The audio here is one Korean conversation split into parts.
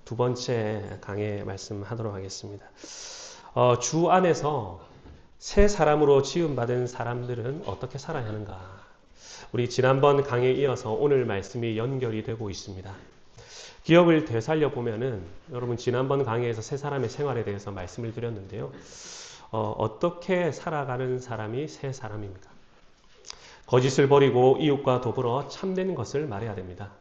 두 번째 강의 말씀하도록 하겠습니다. 주 안에서 새 사람으로 지음받은 사람들은 어떻게 살아야 하는가? 우리 지난번 강의에 이어서 오늘 말씀이 연결이 되고 있습니다. 기억을 되살려 보면은 여러분 지난번 강의에서 새 사람의 생활에 대해서 말씀을 드렸는데요. 어떻게 살아가는 사람이 새 사람입니까? 거짓을 버리고 이웃과 더불어 참된 것을 말해야 됩니다.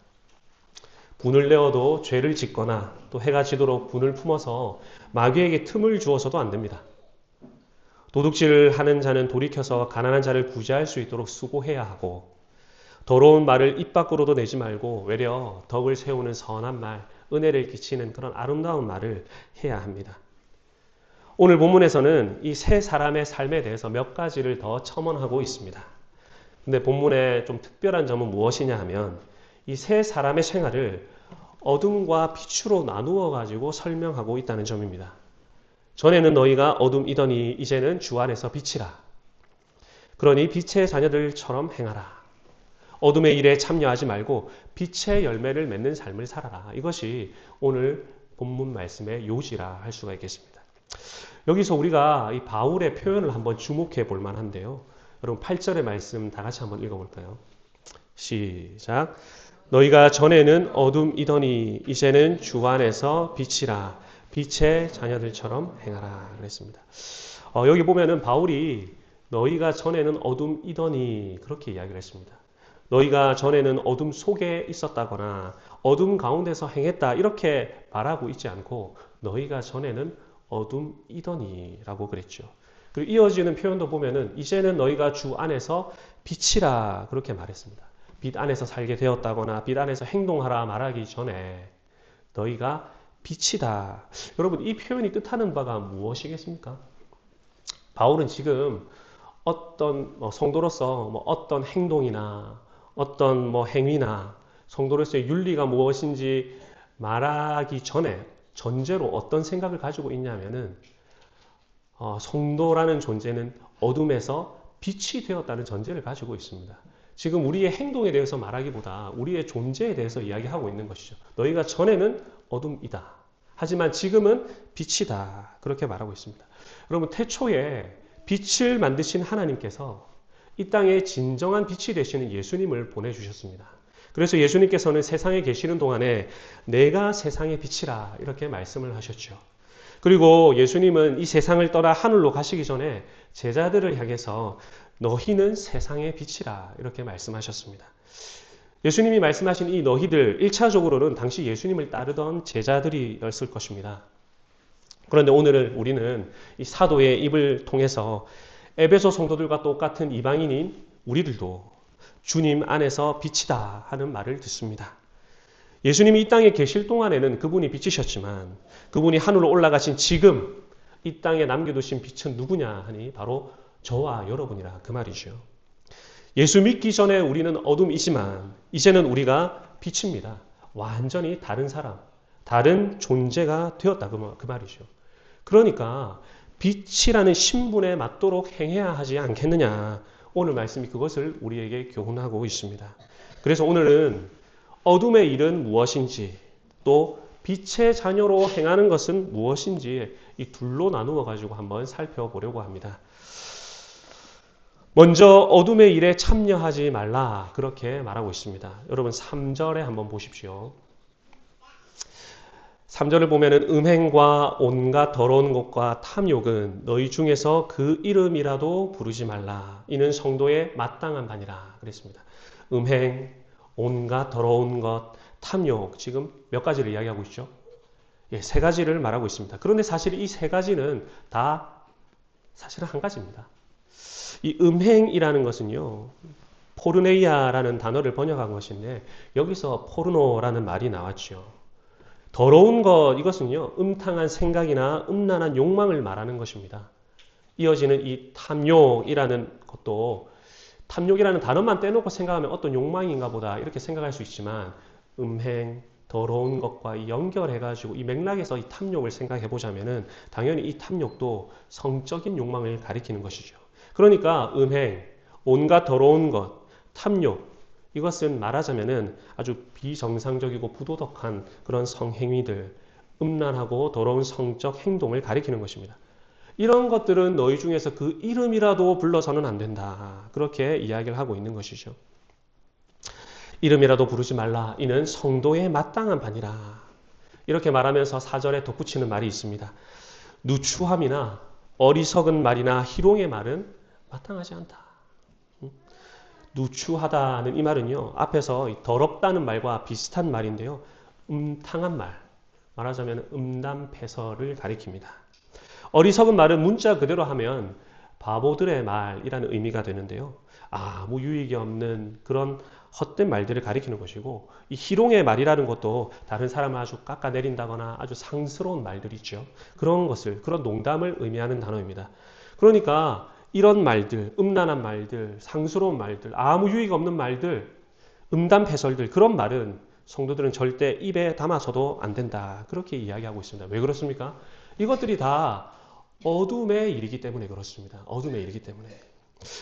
분을 내어도 죄를 짓거나 또 해가 지도록 분을 품어서 마귀에게 틈을 주어서도 안 됩니다. 도둑질을 하는 자는 돌이켜서 가난한 자를 구제할 수 있도록 수고해야 하고, 더러운 말을 입 밖으로도 내지 말고 외려 덕을 세우는 선한 말, 은혜를 끼치는 그런 아름다운 말을 해야 합니다. 오늘 본문에서는 이 세 사람의 삶에 대해서 몇 가지를 더 첨언하고 있습니다. 근데 본문의 좀 특별한 점은 무엇이냐 하면 이 세 사람의 생활을 어둠과 빛으로 나누어 가지고 설명하고 있다는 점입니다. 전에는 너희가 어둠이더니 이제는 주 안에서 빛이라. 그러니 빛의 자녀들처럼 행하라. 어둠의 일에 참여하지 말고 빛의 열매를 맺는 삶을 살아라. 이것이 오늘 본문 말씀의 요지라 할 수가 있겠습니다. 여기서 우리가 이 바울의 표현을 한번 주목해 볼 만한데요. 여러분 8절의 말씀 다 같이 한번 읽어볼까요? 시작. 너희가 전에는 어둠이더니 이제는 주 안에서 빛이라. 빛의 자녀들처럼 행하라 그랬습니다. 여기 보면은 바울이 너희가 전에는 어둠이더니 그렇게 이야기를 했습니다. 너희가 전에는 어둠 속에 있었다거나 어둠 가운데서 행했다 이렇게 말하고 있지 않고 너희가 전에는 어둠이더니라고 그랬죠. 그리고 이어지는 표현도 보면은 이제는 너희가 주 안에서 빛이라 그렇게 말했습니다. 빛 안에서 살게 되었다거나 빛 안에서 행동하라 말하기 전에 너희가 빛이다. 여러분 이 표현이 뜻하는 바가 무엇이겠습니까? 바울은 지금 어떤 성도로서 어떤 행동이나 어떤 행위나 성도로서의 윤리가 무엇인지 말하기 전에 전제로 어떤 생각을 가지고 있냐면은 성도라는 존재는 어둠에서 빛이 되었다는 전제를 가지고 있습니다. 지금 우리의 행동에 대해서 말하기보다 우리의 존재에 대해서 이야기하고 있는 것이죠. 너희가 전에는 어둠이다. 하지만 지금은 빛이다. 그렇게 말하고 있습니다. 여러분 태초에 빛을 만드신 하나님께서 이 땅에 진정한 빛이 되시는 예수님을 보내주셨습니다. 그래서 예수님께서는 세상에 계시는 동안에 내가 세상의 빛이라 이렇게 말씀을 하셨죠. 그리고 예수님은 이 세상을 떠나 하늘로 가시기 전에 제자들을 향해서 너희는 세상의 빛이라 이렇게 말씀하셨습니다. 예수님이 말씀하신 이 너희들 1차적으로는 당시 예수님을 따르던 제자들이었을 것입니다. 그런데 오늘은 우리는 이 사도의 입을 통해서 에베소 성도들과 똑같은 이방인인 우리들도 주님 안에서 빛이다 하는 말을 듣습니다. 예수님이 이 땅에 계실 동안에는 그분이 빛이셨지만 그분이 하늘로 올라가신 지금 이 땅에 남겨두신 빛은 누구냐 하니 바로 저와 여러분이라 그 말이죠. 예수 믿기 전에 우리는 어둠이지만 이제는 우리가 빛입니다. 완전히 다른 사람, 다른 존재가 되었다 그 말이죠. 그러니까 빛이라는 신분에 맞도록 행해야 하지 않겠느냐. 오늘 말씀이 그것을 우리에게 교훈하고 있습니다. 그래서 오늘은 어둠의 일은 무엇인지 또 빛의 자녀로 행하는 것은 무엇인지 이 둘로 나누어 가지고 한번 살펴보려고 합니다. 먼저 어둠의 일에 참여하지 말라 그렇게 말하고 있습니다. 여러분 3절에 한번 보십시오. 3절을 보면은 음행과 온갖 더러운 것과 탐욕은 너희 중에서 그 이름이라도 부르지 말라. 이는 성도의 마땅한 바니라 그랬습니다. 음행, 온갖 더러운 것, 탐욕 지금 몇 가지를 이야기하고 있죠? 세 가지를 말하고 있습니다. 그런데 사실 이 세 가지는 다 사실은 한 가지입니다. 이 음행이라는 것은요, 포르네이아라는 단어를 번역한 것인데 여기서 포르노라는 말이 나왔죠. 더러운 것 이것은요 음탕한 생각이나 음란한 욕망을 말하는 것입니다. 이어지는 이 탐욕이라는 것도 탐욕이라는 단어만 떼놓고 생각하면 어떤 욕망인가 보다 이렇게 생각할 수 있지만 음행, 더러운 것과 연결해가지고 이 맥락에서 이 탐욕을 생각해 보자면은 당연히 이 탐욕도 성적인 욕망을 가리키는 것이죠. 그러니까 음행, 온갖 더러운 것, 탐욕 이것은 말하자면은 아주 비정상적이고 부도덕한 그런 성행위들, 음란하고 더러운 성적 행동을 가리키는 것입니다. 이런 것들은 너희 중에서 그 이름이라도 불러서는 안 된다. 그렇게 이야기를 하고 있는 것이죠. 이름이라도 부르지 말라. 이는 성도에 마땅한 바니라. 이렇게 말하면서 4절에 덧붙이는 말이 있습니다. 누추함이나 어리석은 말이나 희롱의 말은 마땅하지 않다. 누추하다는 이 말은요, 앞에서 더럽다는 말과 비슷한 말인데요, 음탕한 말, 말하자면 음담패설을 가리킵니다. 어리석은 말은 문자 그대로 하면 바보들의 말이라는 의미가 되는데요, 아무 유익이 없는 그런 헛된 말들을 가리키는 것이고, 이 희롱의 말이라는 것도 다른 사람을 아주 깎아내린다거나 아주 상스러운 말들이죠. 그런 것을, 그런 농담을 의미하는 단어입니다. 그러니까 이런 말들, 음란한 말들, 상스러운 말들, 아무 유익 없는 말들, 음담패설들, 그런 말은 성도들은 절대 입에 담아서도 안 된다. 그렇게 이야기하고 있습니다. 왜 그렇습니까? 이것들이 다 어둠의 일이기 때문에 그렇습니다. 어둠의 일이기 때문에.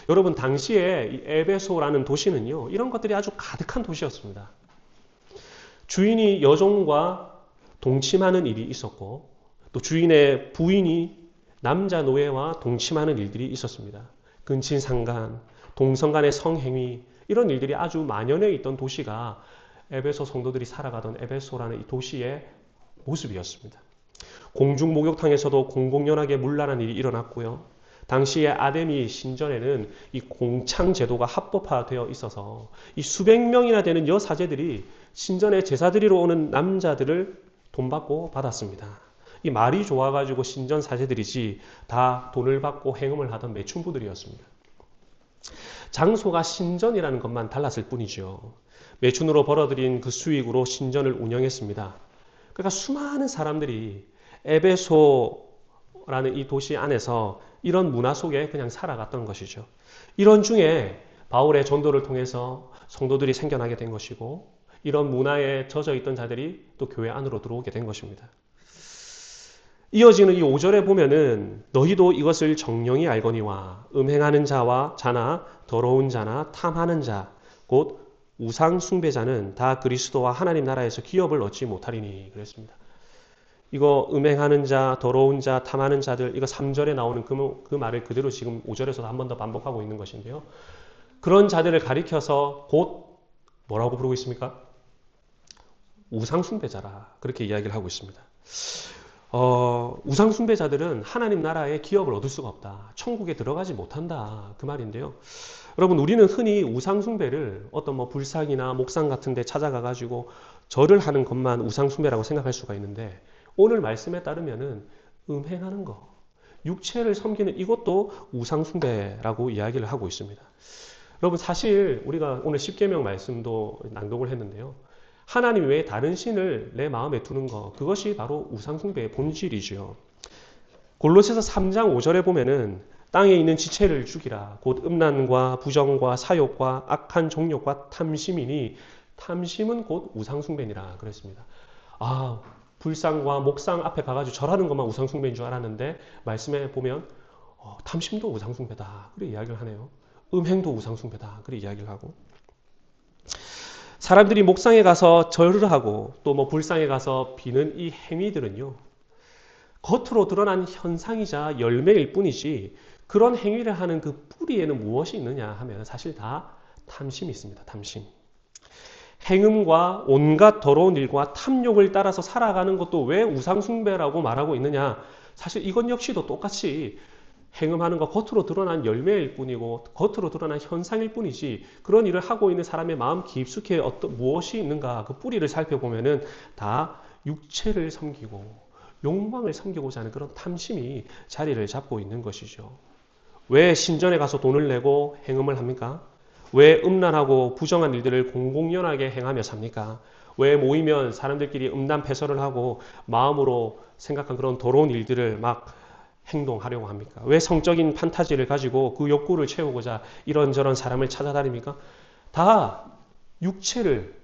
여러분, 당시에 이 에베소라는 도시는요, 이런 것들이 아주 가득한 도시였습니다. 주인이 여종과 동침하는 일이 있었고, 또 주인의 부인이 남자 노예와 동침하는 일들이 있었습니다. 근친상간, 동성간의 성행위, 이런 일들이 아주 만연해 있던 도시가 에베소 성도들이 살아가던 에베소라는 이 도시의 모습이었습니다. 공중 목욕탕에서도 공공연하게 문란한 일이 일어났고요. 당시의 아데미 신전에는 이 공창 제도가 합법화되어 있어서 이 수백 명이나 되는 여사제들이 신전에 제사 드리러 오는 남자들을 돈 받고 받았습니다. 이 말이 좋아가지고 신전 사제들이지 다 돈을 받고 행음을 하던 매춘부들이었습니다. 장소가 신전이라는 것만 달랐을 뿐이죠. 매춘으로 벌어들인 그 수익으로 신전을 운영했습니다. 그러니까 수많은 사람들이 에베소라는 이 도시 안에서 이런 문화 속에 그냥 살아갔던 것이죠. 이런 중에 바울의 전도를 통해서 성도들이 생겨나게 된 것이고, 이런 문화에 젖어 있던 자들이 또 교회 안으로 들어오게 된 것입니다. 이어지는 이 5절에 보면은 너희도 이것을 정령이 알거니와 음행하는 자와 자나 더러운 자나 탐하는 자 곧 우상 숭배자는 다 그리스도와 하나님 나라에서 기업을 얻지 못하리니 그랬습니다. 이거 음행하는 자, 더러운 자, 탐하는 자들, 이거 3절에 나오는 그 말을 그대로 지금 5절에서도 한 번 더 반복하고 있는 것인데요. 그런 자들을 가리켜서 곧 뭐라고 부르고 있습니까? 우상 숭배자라 그렇게 이야기를 하고 있습니다. 우상 숭배자들은 하나님 나라의 기업을 얻을 수가 없다. 천국에 들어가지 못한다. 그 말인데요. 여러분, 우리는 흔히 우상 숭배를 어떤 불상이나 목상 같은 데 찾아가 가지고 절을 하는 것만 우상 숭배라고 생각할 수가 있는데, 오늘 말씀에 따르면은 음행하는 거, 육체를 섬기는 이것도 우상 숭배라고 이야기를 하고 있습니다. 여러분, 사실 우리가 오늘 십계명 말씀도 낭독을 했는데요. 하나님 외에 다른 신을 내 마음에 두는 것, 그것이 바로 우상숭배의 본질이죠. 골로새서 3장 5절에 보면은 땅에 있는 지체를 죽이라. 곧 음란과 부정과 사욕과 악한 종욕과 탐심이니 탐심은 곧 우상숭배니라 그랬습니다. 불상과 목상 앞에 가가지고 절하는 것만 우상숭배인 줄 알았는데 말씀에 보면 탐심도 우상숭배다. 그렇게 이야기를 하네요. 음행도 우상숭배다. 그렇게 이야기를 하고. 사람들이 목상에 가서 절을 하고 또 불상에 가서 비는 이 행위들은요, 겉으로 드러난 현상이자 열매일 뿐이지 그런 행위를 하는 그 뿌리에는 무엇이 있느냐 하면 사실 다 탐심이 있습니다. 탐심. 행음과 온갖 더러운 일과 탐욕을 따라서 살아가는 것도 왜 우상숭배라고 말하고 있느냐, 사실 이건 역시도 똑같이 행음하는 것, 겉으로 드러난 열매일 뿐이고 겉으로 드러난 현상일 뿐이지 그런 일을 하고 있는 사람의 마음 깊숙이 무엇이 있는가, 그 뿌리를 살펴보면은 다 육체를 섬기고 욕망을 섬기고자 하는 그런 탐심이 자리를 잡고 있는 것이죠. 왜 신전에 가서 돈을 내고 행음을 합니까? 왜 음란하고 부정한 일들을 공공연하게 행하며 삽니까? 왜 모이면 사람들끼리 음란패설을 하고 마음으로 생각한 그런 더러운 일들을 막 행동하려고 합니까? 왜 성적인 판타지를 가지고 그 욕구를 채우고자 이런저런 사람을 찾아다닙니까? 다 육체를,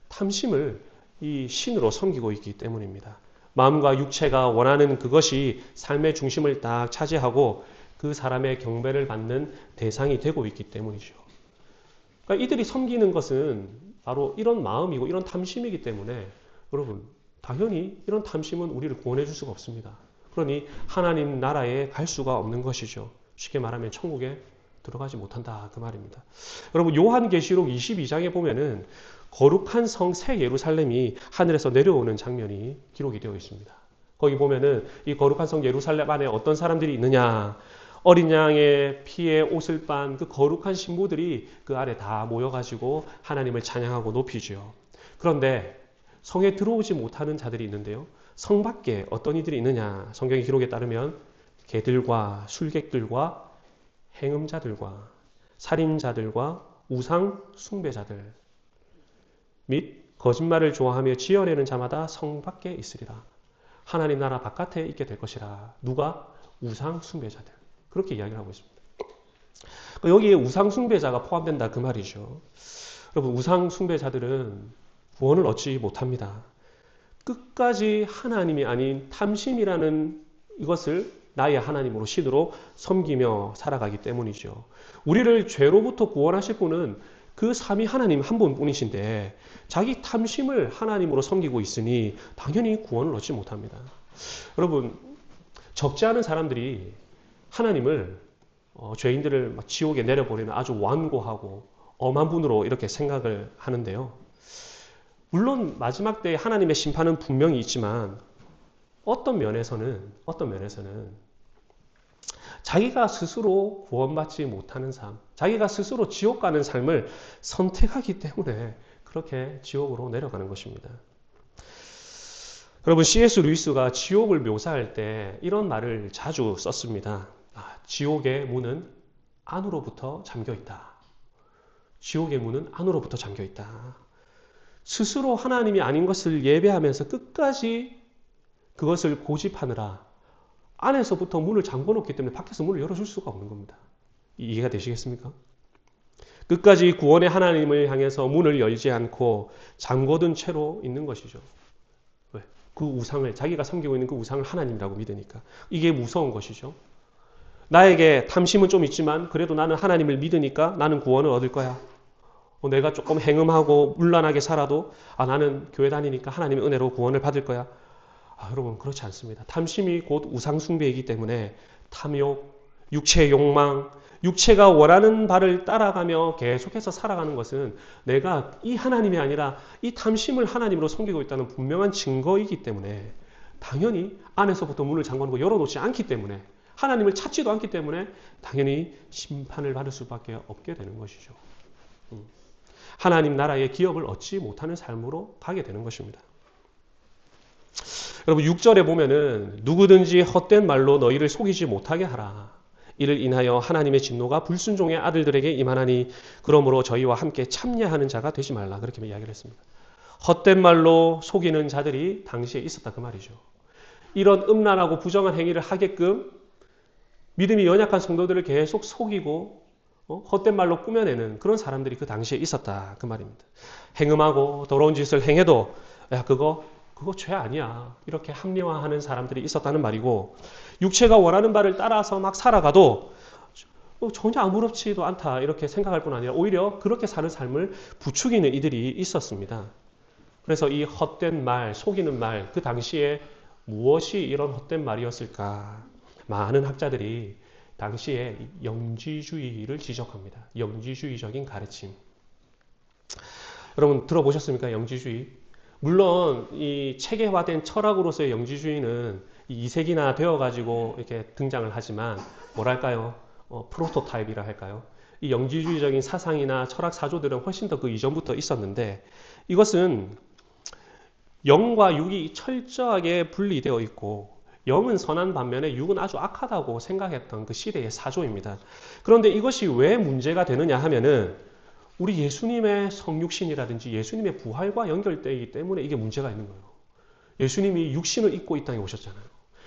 탐심을 이 신으로 섬기고 있기 때문입니다. 마음과 육체가 원하는 그것이 삶의 중심을 딱 차지하고 그 사람의 경배를 받는 대상이 되고 있기 때문이죠. 그러니까 이들이 섬기는 것은 바로 이런 마음이고 이런 탐심이기 때문에 여러분, 당연히 이런 탐심은 우리를 구원해 줄 수가 없습니다. 그러니 하나님 나라에 갈 수가 없는 것이죠. 쉽게 말하면 천국에 들어가지 못한다 그 말입니다. 여러분 요한계시록 22장에 보면은 거룩한 성 새 예루살렘이 하늘에서 내려오는 장면이 기록이 되어 있습니다. 거기 보면은 이 거룩한 성 예루살렘 안에 어떤 사람들이 있느냐, 어린 양의 피에 옷을 빤 그 거룩한 신부들이 그 아래 다 모여가지고 하나님을 찬양하고 높이죠. 그런데 성에 들어오지 못하는 자들이 있는데요. 성 밖에 어떤 이들이 있느냐, 성경의 기록에 따르면 개들과 술객들과 행음자들과 살인자들과 우상 숭배자들 및 거짓말을 좋아하며 지어내는 자마다 성 밖에 있으리라. 하나님 나라 바깥에 있게 될 것이라. 누가? 우상 숭배자들. 그렇게 이야기를 하고 있습니다. 여기에 우상 숭배자가 포함된다 그 말이죠. 여러분 우상 숭배자들은 구원을 얻지 못합니다. 끝까지 하나님이 아닌 탐심이라는 이것을 나의 하나님으로 신으로 섬기며 살아가기 때문이죠. 우리를 죄로부터 구원하실 분은 그 삼위 하나님 한 분뿐이신데 자기 탐심을 하나님으로 섬기고 있으니 당연히 구원을 얻지 못합니다. 여러분 적지 않은 사람들이 하나님을 죄인들을 막 지옥에 내려보내는 아주 완고하고 엄한 분으로 이렇게 생각을 하는데요. 물론 마지막 때에 하나님의 심판은 분명히 있지만 어떤 면에서는 자기가 스스로 구원받지 못하는 삶, 자기가 스스로 지옥 가는 삶을 선택하기 때문에 그렇게 지옥으로 내려가는 것입니다. 여러분 C.S. 루이스가 지옥을 묘사할 때 이런 말을 자주 썼습니다. 지옥의 문은 안으로부터 잠겨있다. 지옥의 문은 안으로부터 잠겨있다. 스스로 하나님이 아닌 것을 예배하면서 끝까지 그것을 고집하느라 안에서부터 문을 잠궈놓기 때문에 밖에서 문을 열어줄 수가 없는 겁니다. 이해가 되시겠습니까? 끝까지 구원의 하나님을 향해서 문을 열지 않고 잠궈둔 채로 있는 것이죠. 왜? 그 우상을, 자기가 섬기고 있는 그 우상을 하나님이라고 믿으니까. 이게 무서운 것이죠. 나에게 탐심은 좀 있지만 그래도 나는 하나님을 믿으니까 나는 구원을 얻을 거야. 내가 조금 행음하고 문란하게 살아도 나는 교회 다니니까 하나님의 은혜로 구원을 받을 거야. 여러분 그렇지 않습니다. 탐심이 곧 우상숭배이기 때문에 탐욕, 육체의 욕망, 육체가 원하는 바를 따라가며 계속해서 살아가는 것은 내가 이 하나님이 아니라 이 탐심을 하나님으로 섬기고 있다는 분명한 증거이기 때문에 당연히 안에서부터 문을 잠궈놓고 열어놓지 않기 때문에 하나님을 찾지도 않기 때문에 당연히 심판을 받을 수밖에 없게 되는 것이죠. 하나님 나라의 기업을 얻지 못하는 삶으로 가게 되는 것입니다. 여러분 6절에 보면은 누구든지 헛된 말로 너희를 속이지 못하게 하라. 이를 인하여 하나님의 진노가 불순종의 아들들에게 임하나니 그러므로 저희와 함께 참여하는 자가 되지 말라. 그렇게 이야기를 했습니다. 헛된 말로 속이는 자들이 당시에 있었다 그 말이죠. 이런 음란하고 부정한 행위를 하게끔 믿음이 연약한 성도들을 계속 속이고 헛된 말로 꾸며내는 그런 사람들이 그 당시에 있었다 그 말입니다. 행음하고 더러운 짓을 행해도 야 그거 죄 아니야 이렇게 합리화하는 사람들이 있었다는 말이고 육체가 원하는 바를 따라서 막 살아가도 전혀 아무렇지도 않다 이렇게 생각할 뿐 아니라 오히려 그렇게 사는 삶을 부추기는 이들이 있었습니다. 그래서 이 헛된 말, 속이는 말, 그 당시에 무엇이 이런 헛된 말이었을까? 많은 학자들이 당시에 영지주의를 지적합니다. 영지주의적인 가르침. 여러분 들어보셨습니까? 영지주의. 물론 이 체계화된 철학으로서의 영지주의는 2세기나 되어가지고 이렇게 등장을 하지만 뭐랄까요? 프로토타입이라 할까요? 이 영지주의적인 사상이나 철학 사조들은 훨씬 더 그 이전부터 있었는데 이것은 영과 육이 철저하게 분리되어 있고 영은 선한 반면에 육은 아주 악하다고 생각했던 그 시대의 사조입니다. 그런데 이것이 왜 문제가 되느냐 하면은 우리 예수님의 성육신이라든지 예수님의 부활과 연결되기 때문에 이게 문제가 있는 거예요. 예수님이 육신을 입고 이 땅에 오셨잖아요.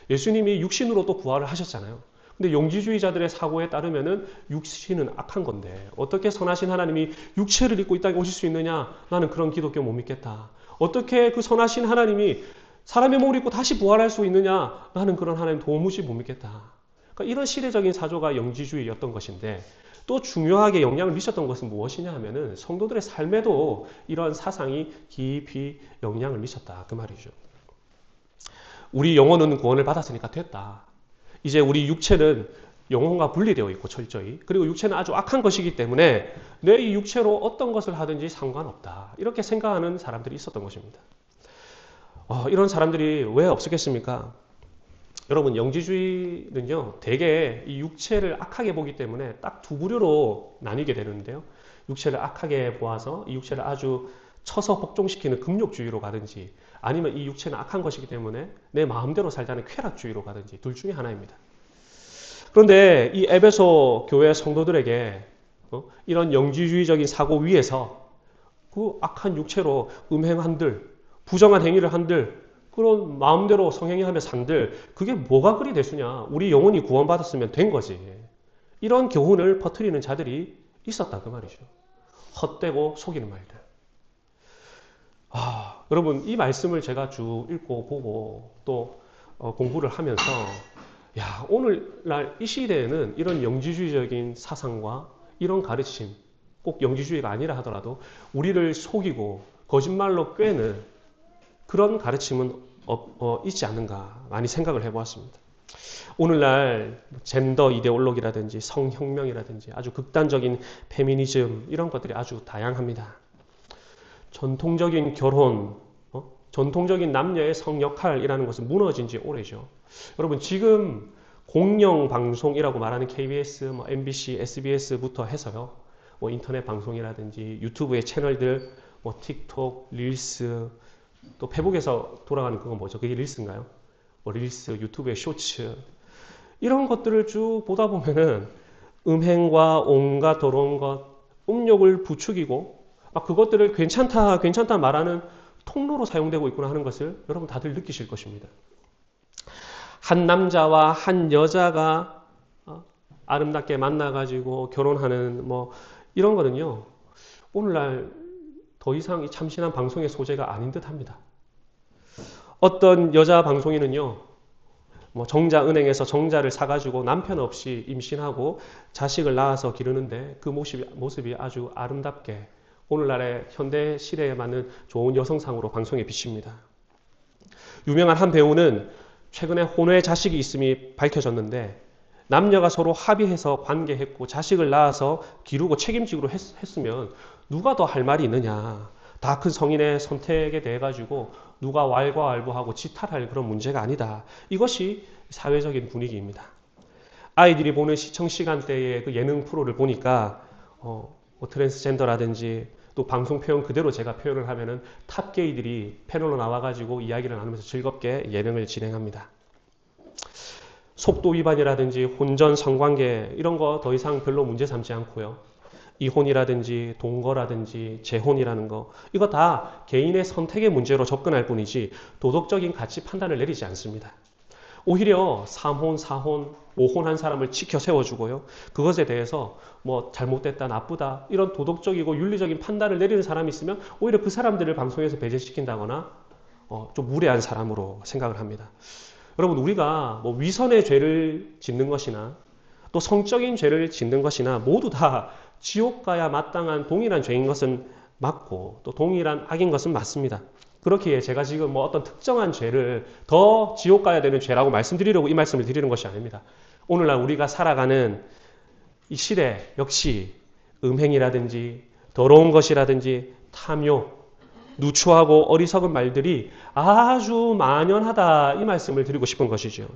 예수님이 육신으로 또 부활을 하셨잖아요. 근데 영지주의자들의 사고에 따르면은 육신은 악한 건데 어떻게 선하신 하나님이 육체를 입고 이 땅에 오실 수 있느냐? 나는 그런 기독교 못 믿겠다. 어떻게 그 선하신 하나님이 사람의 몸을 입고 다시 부활할 수 있느냐? 나는 그런 하나님 도무지 못 믿겠다. 그러니까 이런 시대적인 사조가 영지주의였던 것인데 또 중요하게 영향을 미쳤던 것은 무엇이냐 하면은 성도들의 삶에도 이런 사상이 깊이 영향을 미쳤다. 그 말이죠. 우리 영혼은 구원을 받았으니까 됐다. 이제 우리 육체는 영혼과 분리되어 있고 철저히. 그리고 육체는 아주 악한 것이기 때문에 내 이 육체로 어떤 것을 하든지 상관없다. 이렇게 생각하는 사람들이 있었던 것입니다. 이런 사람들이 왜 없었겠습니까? 여러분, 영지주의는요, 대개 이 육체를 악하게 보기 때문에 딱 두 부류로 나뉘게 되는데요. 육체를 악하게 보아서 이 육체를 아주 쳐서 복종시키는 금욕주의로 가든지, 아니면 이 육체는 악한 것이기 때문에 내 마음대로 살자는 쾌락주의로 가든지, 둘 중에 하나입니다. 그런데 이 에베소 교회 성도들에게 이런 영지주의적인 사고 위에서 그 악한 육체로 음행한들, 부정한 행위를 한들, 그런 마음대로 성행위하며 산들, 그게 뭐가 그리 대수냐? 우리 영혼이 구원받았으면 된 거지. 이런 교훈을 퍼뜨리는 자들이 있었다 그 말이죠. 헛되고 속이는 말들. 여러분, 이 말씀을 제가 쭉 읽고 보고 또 공부를 하면서 오늘날 이 시대에는 이런 영지주의적인 사상과 이런 가르침, 꼭 영지주의가 아니라 하더라도 우리를 속이고 거짓말로 꿰는 그런 가르침은 있지 않는가 많이 생각을 해보았습니다. 오늘날 젠더 이데올로기라든지 성혁명이라든지 아주 극단적인 페미니즘 이런 것들이 아주 다양합니다. 전통적인 결혼, 전통적인 남녀의 성 역할이라는 것은 무너진 지 오래죠. 여러분, 지금 공영방송이라고 말하는 KBS, MBC, SBS부터 해서요, 인터넷 방송이라든지 유튜브의 채널들, 틱톡, 릴스, 또 페북에서 돌아가는 그건 뭐죠? 그게 릴스인가요? 릴스, 유튜브의 쇼츠, 이런 것들을 쭉 보다 보면은 음행과 온갖 더러운 것, 음욕을 부추기고 그것들을 괜찮다 말하는 통로로 사용되고 있구나 하는 것을 여러분 다들 느끼실 것입니다. 한 남자와 한 여자가 아름답게 만나가지고 결혼하는 이런 거는요, 오늘날 더 이상 이 참신한 방송의 소재가 아닌 듯 합니다. 어떤 여자 방송인은요, 정자은행에서 정자를 사가지고 남편 없이 임신하고 자식을 낳아서 기르는데 그 모습이 아주 아름답게 오늘날의 현대 시대에 맞는 좋은 여성상으로 방송에 비칩니다. 유명한 한 배우는 최근에 혼외 자식이 있음이 밝혀졌는데 남녀가 서로 합의해서 관계했고 자식을 낳아서 기르고 책임지기로 했으면 누가 더 할 말이 있느냐. 다 큰 성인의 선택에 대해 가지고 누가 왈가왈부하고 지탈할 그런 문제가 아니다. 이것이 사회적인 분위기입니다. 아이들이 보는 시청 시간대의 그 예능 프로를 보니까 트랜스젠더라든지 또 방송 표현 그대로 제가 표현을 하면은 탑게이들이 패널로 나와가지고 이야기를 나누면서 즐겁게 예능을 진행합니다. 속도 위반이라든지 혼전 성관계 이런 거 더 이상 별로 문제 삼지 않고요. 이혼이라든지 동거라든지 재혼이라는 거 이거 다 개인의 선택의 문제로 접근할 뿐이지 도덕적인 가치 판단을 내리지 않습니다. 오히려 3혼, 4혼, 5혼한 사람을 지켜 세워주고요. 그것에 대해서 잘못됐다, 나쁘다 이런 도덕적이고 윤리적인 판단을 내리는 사람이 있으면 오히려 그 사람들을 방송에서 배제시킨다거나 좀 무례한 사람으로 생각을 합니다. 여러분, 우리가 위선의 죄를 짓는 것이나 또 성적인 죄를 짓는 것이나 모두 다 지옥 가야 마땅한 동일한 죄인 것은 맞고 또 동일한 악인 것은 맞습니다. 그렇기에 제가 지금 어떤 특정한 죄를 더 지옥 가야 되는 죄라고 말씀드리려고 이 말씀을 드리는 것이 아닙니다. 오늘날 우리가 살아가는 이 시대 역시 음행이라든지 더러운 것이라든지 탐욕, 누추하고 어리석은 말들이 아주 만연하다 이 말씀을 드리고 싶은 것이죠.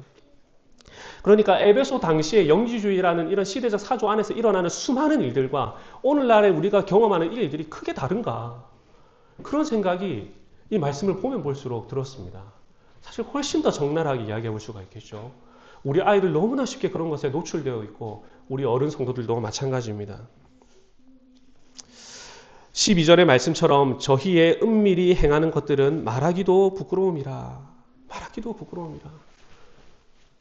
그러니까 에베소 당시에 영지주의라는 이런 시대적 사조 안에서 일어나는 수많은 일들과 오늘날에 우리가 경험하는 일들이 크게 다른가 그런 생각이 이 말씀을 보면 볼수록 들었습니다. 사실 훨씬 더 적나라하게 이야기해 볼 수가 있겠죠. 우리 아이들 너무나 쉽게 그런 것에 노출되어 있고 우리 어른 성도들도 마찬가지입니다. 12절의 말씀처럼 저희의 은밀히 행하는 것들은 말하기도 부끄러움이라. 말하기도 부끄러움이라.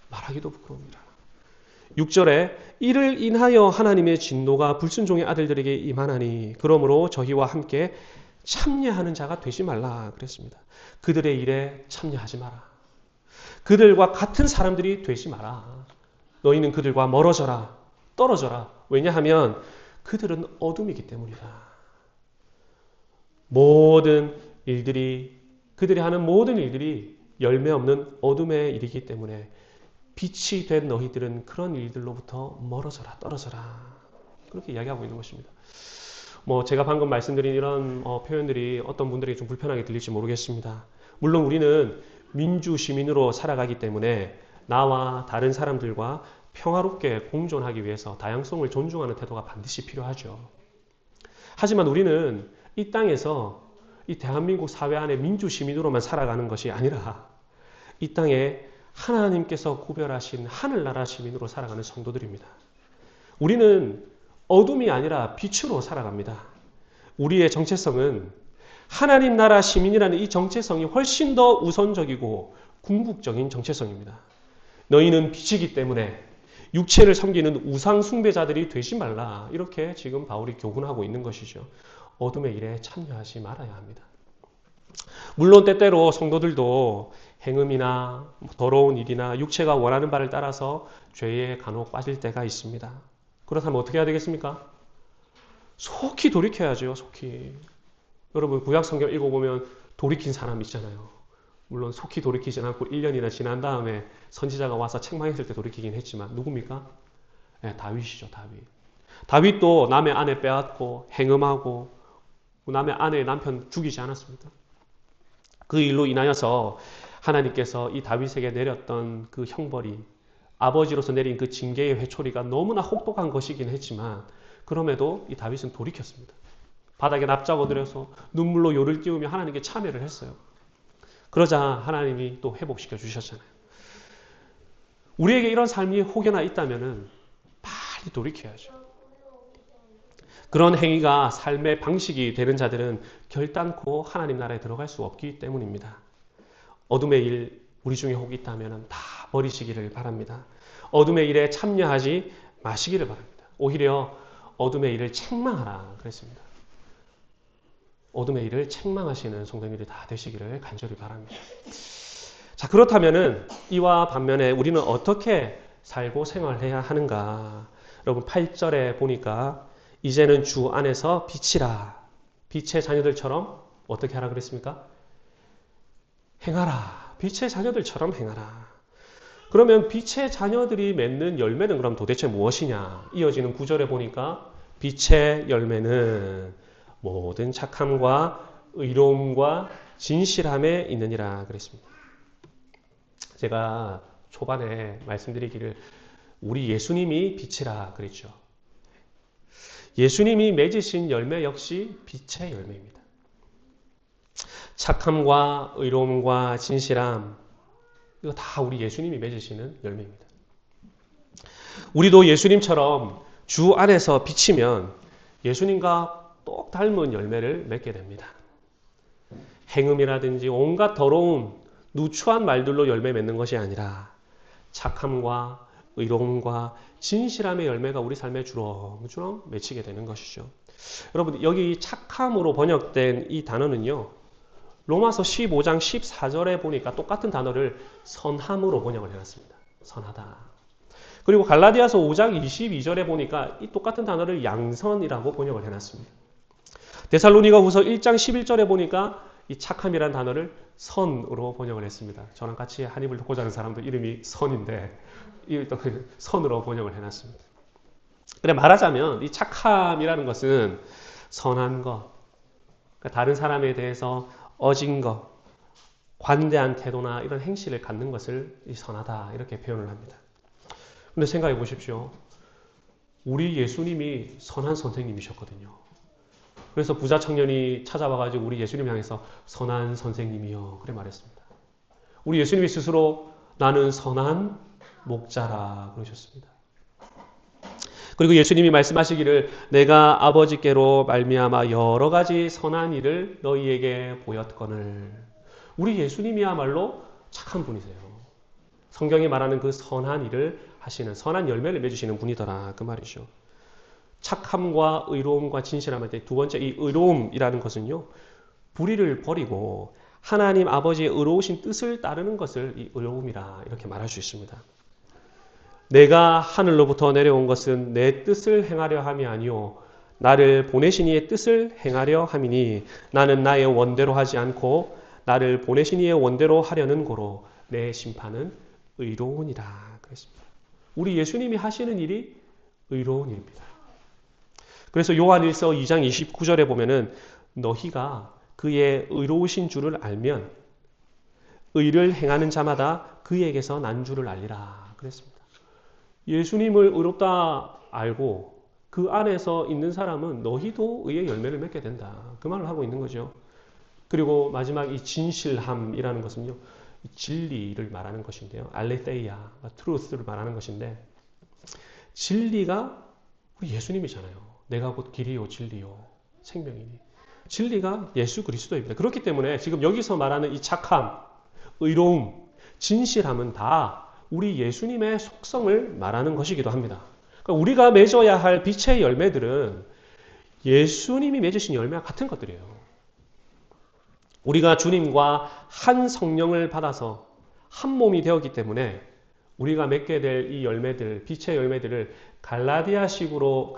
말하기도 부끄러움이라. 6절에 이를 인하여 하나님의 진노가 불순종의 아들들에게 임하나니 그러므로 저희와 함께 참여하는 자가 되지 말라 그랬습니다. 그들의 일에 참여하지 마라. 그들과 같은 사람들이 되지 마라. 너희는 그들과 멀어져라. 떨어져라. 왜냐하면 그들은 어둠이기 때문이다. 모든 일들이 그들이 하는 모든 일들이 열매 없는 어둠의 일이기 때문에 빛이 된 너희들은 그런 일들로부터 멀어져라, 떨어져라. 그렇게 이야기하고 있는 것입니다. 제가 방금 말씀드린 이런 표현들이 어떤 분들에게 좀 불편하게 들릴지 모르겠습니다. 물론 우리는 민주 시민으로 살아가기 때문에 나와 다른 사람들과 평화롭게 공존하기 위해서 다양성을 존중하는 태도가 반드시 필요하죠. 하지만 우리는 이 땅에서 이 대한민국 사회 안에 민주 시민으로만 살아가는 것이 아니라 이 땅에 하나님께서 구별하신 하늘나라 시민으로 살아가는 성도들입니다. 우리는 어둠이 아니라 빛으로 살아갑니다. 우리의 정체성은 하나님 나라 시민이라는 이 정체성이 훨씬 더 우선적이고 궁극적인 정체성입니다. 너희는 빛이기 때문에 육체를 섬기는 우상 숭배자들이 되지 말라. 이렇게 지금 바울이 교훈하고 있는 것이죠. 어둠의 일에 참여하지 말아야 합니다. 물론 때때로 성도들도 행음이나 더러운 일이나 육체가 원하는 바를 따라서 죄에 간혹 빠질 때가 있습니다. 그렇다면 어떻게 해야 되겠습니까? 속히 돌이켜야죠. 속히. 여러분 구약 성경 읽어보면 돌이킨 사람 있잖아요. 물론 속히 돌이키지 않고 1년이나 지난 다음에 선지자가 와서 책망했을 때 돌이키긴 했지만 누굽니까? 네, 다윗이죠. 다윗도 남의 아내 빼앗고 행음하고 남의 아내의 남편 죽이지 않았습니까? 그 일로 인하여서 하나님께서 이 다윗에게 내렸던 그 형벌이 아버지로서 내린 그 징계의 회초리가 너무나 혹독한 것이긴 했지만 그럼에도 이 다윗은 돌이켰습니다. 바닥에 납작 엎드려서 눈물로 요를 띄우며 하나님께 참회를 했어요. 그러자 하나님이 또 회복시켜 주셨잖아요. 우리에게 이런 삶이 혹여나 있다면 빨리 돌이켜야죠. 그런 행위가 삶의 방식이 되는 자들은 결단코 하나님 나라에 들어갈 수 없기 때문입니다. 어둠의 일 우리 중에 혹 있다면 다 버리시기를 바랍니다. 어둠의 일에 참여하지 마시기를 바랍니다. 오히려 어둠의 일을 책망하라 그랬습니다. 어둠의 일을 책망하시는 성도님들이 다 되시기를 간절히 바랍니다. 자, 그렇다면은 이와 반면에 우리는 어떻게 살고 생활해야 하는가? 여러분 8절에 보니까 이제는 주 안에서 빛이라. 빛의 자녀들처럼 어떻게 하라 그랬습니까? 행하라. 빛의 자녀들처럼 행하라. 그러면 빛의 자녀들이 맺는 열매는 그럼 도대체 무엇이냐? 이어지는 9절에 보니까 빛의 열매는 모든 착함과 의로움과 진실함에 있느니라 그랬습니다. 제가 초반에 말씀드리기를 우리 예수님이 빛이라 그랬죠. 예수님이 맺으신 열매 역시 빛의 열매입니다. 착함과 의로움과 진실함 이거 다 우리 예수님이 맺으시는 열매입니다. 우리도 예수님처럼 주 안에서 비치면 예수님과 똑 닮은 열매를 맺게 됩니다. 행음이라든지 온갖 더러운 누추한 말들로 열매 맺는 것이 아니라 착함과 의로움과 진실함의 열매가 우리 삶에 주렁주렁 맺히게 되는 것이죠. 여러분 여기 착함으로 번역된 이 단어는요. 로마서 15장 14절에 보니까 똑같은 단어를 선함으로 번역을 해놨습니다. 선하다. 그리고 갈라디아서 5장 22절에 보니까 이 똑같은 단어를 양선이라고 번역을 해놨습니다. 데살로니가 후서 1장 11절에 보니까 이 착함이라는 단어를 선으로 번역을 했습니다. 저랑 같이 한 입을 돕고자 하는 사람도 이름이 선인데 이 선으로 번역을 해놨습니다. 그래 말하자면 이 착함이라는 것은 선한 것, 그러니까 다른 사람에 대해서 어진 것, 관대한 태도나 이런 행실을 갖는 것을 선하다 이렇게 표현을 합니다. 근데 생각해 보십시오. 우리 예수님이 선한 선생님이셨거든요. 그래서 부자 청년이 찾아와가지고 우리 예수님 향해서 선한 선생님이여 그래 말했습니다. 우리 예수님이 스스로 나는 선한 목자라 그러셨습니다. 그리고 예수님이 말씀하시기를 내가 아버지께로 말미암아 여러 가지 선한 일을 너희에게 보였거늘. 우리 예수님이야말로 착한 분이세요. 성경이 말하는 그 선한 일을 하시는 선한 열매를 맺으시는 분이더라 그 말이죠. 착함과 의로움과 진실함을 때 두 번째 이 의로움이라는 것은요. 불의를 버리고 하나님 아버지의 의로우신 뜻을 따르는 것을 이 의로움이라 이렇게 말할 수 있습니다. 내가 하늘로부터 내려온 것은 내 뜻을 행하려 함이 아니요 나를 보내신 이의 뜻을 행하려 함이니 나는 나의 원대로 하지 않고 나를 보내신 이의 원대로 하려는 고로 내 심판은 의로우니라 그랬습니다. 우리 예수님이 하시는 일이 의로운 일입니다. 그래서 요한일서 2장 29절에 보면은 너희가 그의 의로우신 줄을 알면 의를 행하는 자마다 그에게서 난 줄을 알리라 그랬습니다. 예수님을 의롭다 알고 그 안에서 있는 사람은 너희도 의의 열매를 맺게 된다. 그 말을 하고 있는 거죠. 그리고 마지막 이 진실함이라는 것은요. 진리를 말하는 것인데요. 알레테이아, truth를 말하는 것인데 진리가 우리 예수님이잖아요. 내가 곧 길이요 진리요 생명이니. 진리가 예수 그리스도입니다. 그렇기 때문에 지금 여기서 말하는 이 착함, 의로움, 진실함은 다 우리 예수님의 속성을 말하는 것이기도 합니다. 그러니까 우리가 맺어야 할 빛의 열매들은 예수님이 맺으신 열매와 같은 것들이에요. 우리가 주님과 한 성령을 받아서 한 몸이 되었기 때문에 우리가 맺게 될 이 열매들, 빛의 열매들을 갈라디아서식으로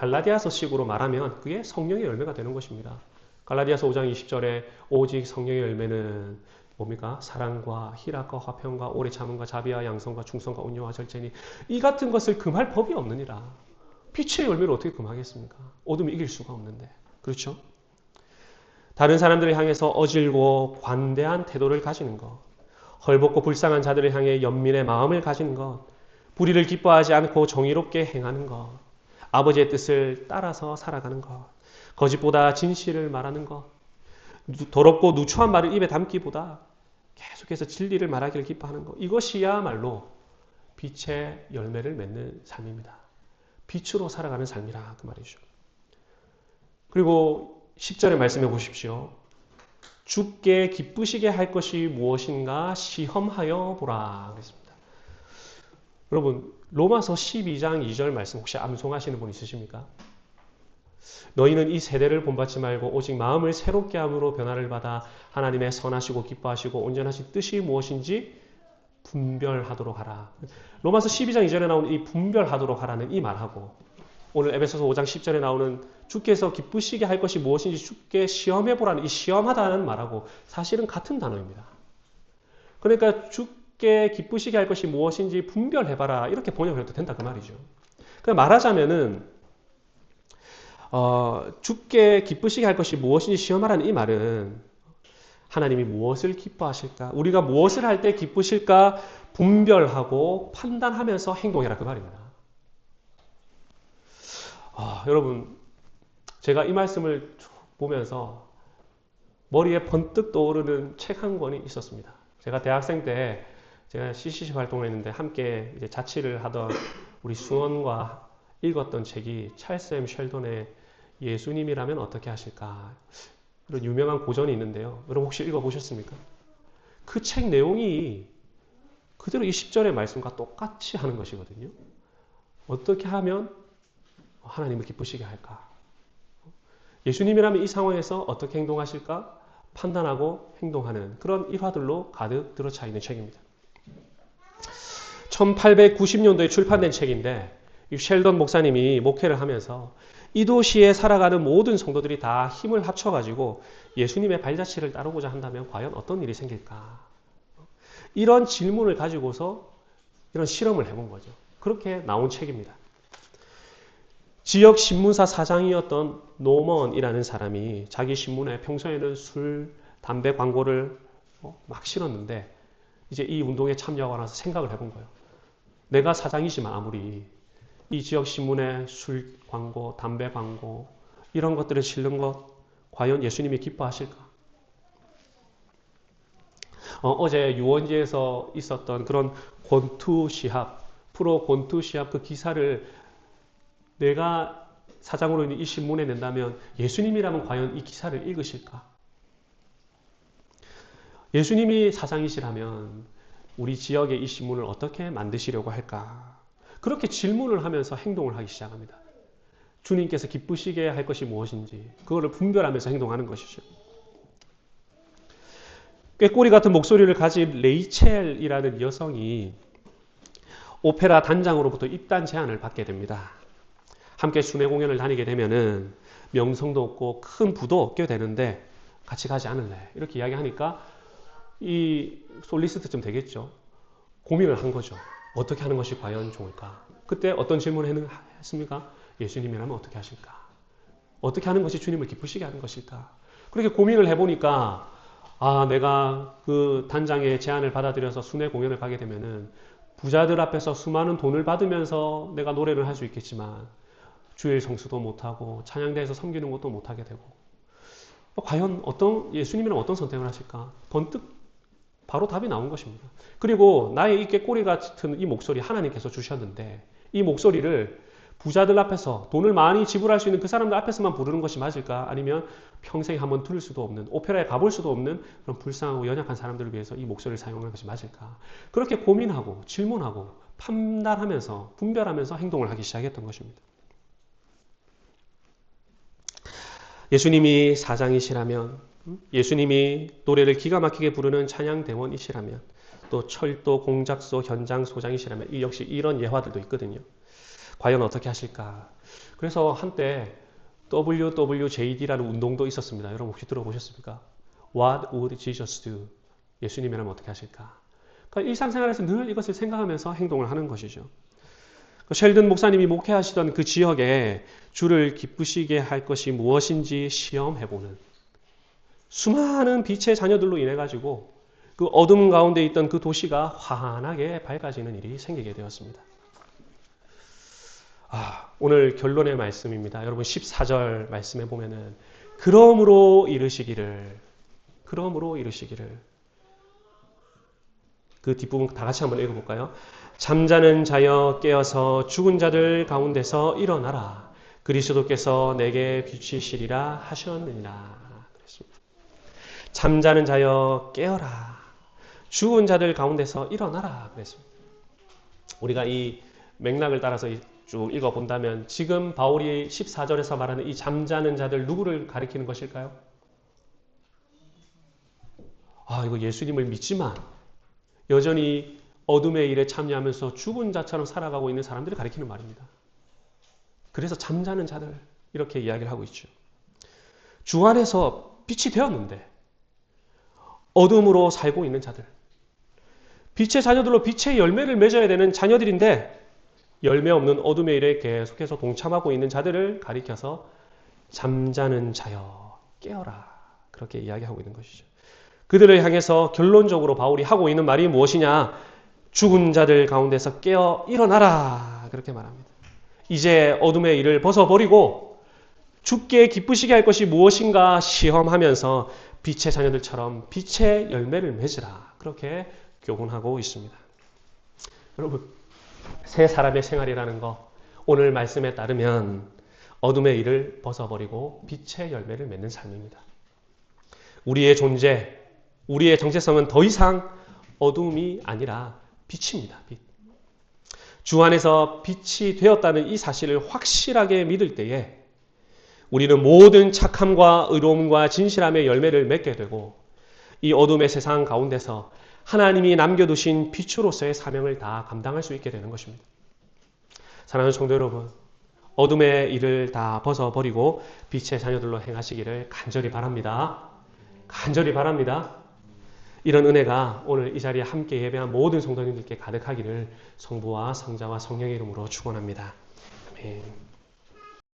말하면 그게 성령의 열매가 되는 것입니다. 갈라디아서 5장 20절에 오직 성령의 열매는 뭡니까? 사랑과 희락과 화평과 오래 참음과 자비와 양성과 충성과 온유와 절제니 이 같은 것을 금할 법이 없느니라. 빛의 열매를 어떻게 금하겠습니까? 어둠이 이길 수가 없는데. 그렇죠? 다른 사람들을 향해서 어질고 관대한 태도를 가지는 것, 헐벗고 불쌍한 자들을 향해 연민의 마음을 가지는 것, 불의를 기뻐하지 않고 정의롭게 행하는 것, 아버지의 뜻을 따라서 살아가는 것, 거짓보다 진실을 말하는 것, 더럽고 누추한 말을 입에 담기보다 계속해서 진리를 말하기를 기뻐하는 것, 이것이야말로 빛의 열매를 맺는 삶입니다. 빛으로 살아가는 삶이라 그 말이죠. 그리고 10절에 말씀해 보십시오. 주께 기쁘시게 할 것이 무엇인가 시험하여 보라 그랬습니다. 여러분 로마서 12장 2절 말씀 혹시 암송하시는 분 있으십니까? 너희는 이 세대를 본받지 말고 오직 마음을 새롭게 함으로 변화를 받아 하나님의 선하시고 기뻐하시고 온전하신 뜻이 무엇인지 분별하도록 하라. 로마서 12장 2절에 나오는 이 분별하도록 하라는 이 말하고 오늘 에베소서 5장 10절에 나오는 주께서 기쁘시게 할 것이 무엇인지 주께 시험해보라는 이 시험하다는 말하고 사실은 같은 단어입니다. 그러니까 주께 기쁘시게 할 것이 무엇인지 분별해봐라 이렇게 번역을 해도 된다 그 말이죠. 그러니까 말하자면은 주께 기쁘시게 할 것이 무엇인지 시험하라는 이 말은 하나님이 무엇을 기뻐하실까? 우리가 무엇을 할 때 기쁘실까? 분별하고 판단하면서 행동해라 그 말입니다. 여러분 제가 이 말씀을 보면서 머리에 번뜩 떠오르는 책 한 권이 있었습니다. 제가 대학생 때 제가 CCC 활동을 했는데 함께 이제 자취를 하던 우리 수원과 읽었던 책이 찰스 M 셸던의 예수님이라면 어떻게 하실까? 이런 유명한 고전이 있는데요. 여러분 혹시 읽어보셨습니까? 그 책 내용이 그대로 이 10절의 말씀과 똑같이 하는 것이거든요. 어떻게 하면 하나님을 기쁘시게 할까? 예수님이라면 이 상황에서 어떻게 행동하실까? 판단하고 행동하는 그런 일화들로 가득 들어차 있는 책입니다. 1890년도에 출판된 책인데 이 셸던 목사님이 목회를 하면서 이 도시에 살아가는 모든 성도들이 다 힘을 합쳐가지고 예수님의 발자취를 따르고자 한다면 과연 어떤 일이 생길까? 이런 질문을 가지고서 이런 실험을 해본 거죠. 그렇게 나온 책입니다. 지역 신문사 사장이었던 노먼이라는 사람이 자기 신문에 평소에는 술, 담배 광고를 막 실었는데 이제 이 운동에 참여하고 나서 생각을 해본 거예요. 내가 사장이지만 아무리 이 지역 신문에 술 광고, 담배 광고 이런 것들을 실는 것 과연 예수님이 기뻐하실까? 어제 유원지에서 있었던 그런 권투 시합, 프로 권투 시합 그 기사를 내가 사장으로 있는 이 신문에 낸다면 예수님이라면 과연 이 기사를 읽으실까? 예수님이 사장이시라면 우리 지역의 이 신문을 어떻게 만드시려고 할까? 그렇게 질문을 하면서 행동을 하기 시작합니다. 주님께서 기쁘시게 할 것이 무엇인지 그거를 분별하면서 행동하는 것이죠. 꾀꼬리 같은 목소리를 가진 레이첼이라는 여성이 오페라 단장으로부터 입단 제안을 받게 됩니다. 함께 순회 공연을 다니게 되면은 명성도 없고 큰 부도 얻게 되는데 같이 가지 않을래? 이렇게 이야기하니까 이 솔리스트쯤 되겠죠. 고민을 한 거죠. 어떻게 하는 것이 과연 좋을까? 그때 어떤 질문을 했습니까? 예수님이라면 어떻게 하실까? 어떻게 하는 것이 주님을 기쁘시게 하는 것일까? 그렇게 고민을 해보니까 내가 그 단장의 제안을 받아들여서 순회 공연을 가게 되면은 부자들 앞에서 수많은 돈을 받으면서 내가 노래를 할 수 있겠지만 주일 성수도 못하고 찬양대에서 섬기는 것도 못하게 되고 과연 예수님이란 어떤 선택을 하실까? 번뜩 바로 답이 나온 것입니다. 그리고 나의 이 꾀꼬리 같은 이 목소리 하나님께서 주셨는데 이 목소리를 부자들 앞에서 돈을 많이 지불할 수 있는 그 사람들 앞에서만 부르는 것이 맞을까? 아니면 평생 한번 들을 수도 없는, 오페라에 가볼 수도 없는 그런 불쌍하고 연약한 사람들을 위해서 이 목소리를 사용하는 것이 맞을까? 그렇게 고민하고 질문하고 판단하면서 분별하면서 행동을 하기 시작했던 것입니다. 예수님이 사장이시라면, 예수님이 노래를 기가 막히게 부르는 찬양대원이시라면, 또 철도 공작소 현장 소장이시라면 이 역시 이런 예화들도 있거든요. 과연 어떻게 하실까? 그래서 한때 WWJD라는 운동도 있었습니다. 여러분 혹시 들어보셨습니까? What would Jesus do? 예수님이라면 어떻게 하실까? 그러니까 일상생활에서 늘 이것을 생각하면서 행동을 하는 것이죠. 셸든 목사님이 목회하시던 그 지역에 주를 기쁘시게 할 것이 무엇인지 시험해보는 수많은 빛의 자녀들로 인해 가지고 그 어둠 가운데 있던 그 도시가 환하게 밝아지는 일이 생기게 되었습니다. 오늘 결론의 말씀입니다. 여러분 14절 말씀에 보면은 그러므로 이르시기를 그 뒷부분 다 같이 한번 읽어볼까요? 잠자는 자여 깨어서 죽은 자들 가운데서 일어나라. 그리스도께서 내게 비치시리라 하셨느니라. 그랬습니다. 잠자는 자여 깨어라. 죽은 자들 가운데서 일어나라. 그랬습니다. 우리가 이 맥락을 따라서 쭉 읽어본다면 지금 바울이 14절에서 말하는 이 잠자는 자들 누구를 가리키는 것일까요? 이거 예수님을 믿지만 여전히 어둠의 일에 참여하면서 죽은 자처럼 살아가고 있는 사람들을 가리키는 말입니다. 그래서 잠자는 자들 이렇게 이야기를 하고 있죠. 주 안에서 빛이 되었는데 어둠으로 살고 있는 자들, 빛의 자녀들로 빛의 열매를 맺어야 되는 자녀들인데 열매 없는 어둠의 일에 계속해서 동참하고 있는 자들을 가리켜서 잠자는 자여 깨어라 그렇게 이야기하고 있는 것이죠. 그들을 향해서 결론적으로 바울이 하고 있는 말이 무엇이냐? 죽은 자들 가운데서 깨어 일어나라 그렇게 말합니다. 이제 어둠의 일을 벗어버리고 주께 기쁘시게 할 것이 무엇인가 시험하면서 빛의 자녀들처럼 빛의 열매를 맺으라 그렇게 교훈하고 있습니다. 여러분 새 사람의 생활이라는 거 오늘 말씀에 따르면 어둠의 일을 벗어버리고 빛의 열매를 맺는 삶입니다. 우리의 존재, 우리의 정체성은 더 이상 어둠이 아니라 빛입니다. 빛. 주 안에서 빛이 되었다는 이 사실을 확실하게 믿을 때에 우리는 모든 착함과 의로움과 진실함의 열매를 맺게 되고 이 어둠의 세상 가운데서 하나님이 남겨두신 빛으로서의 사명을 다 감당할 수 있게 되는 것입니다. 사랑하는 성도 여러분, 어둠의 일을 다 벗어버리고 빛의 자녀들로 행하시기를 간절히 바랍니다. 간절히 바랍니다. 이런 은혜가 오늘 이 자리에 함께 예배한 모든 성도님들께 가득하기를 성부와 성자와 성령의 이름으로 축원합니다. 아멘.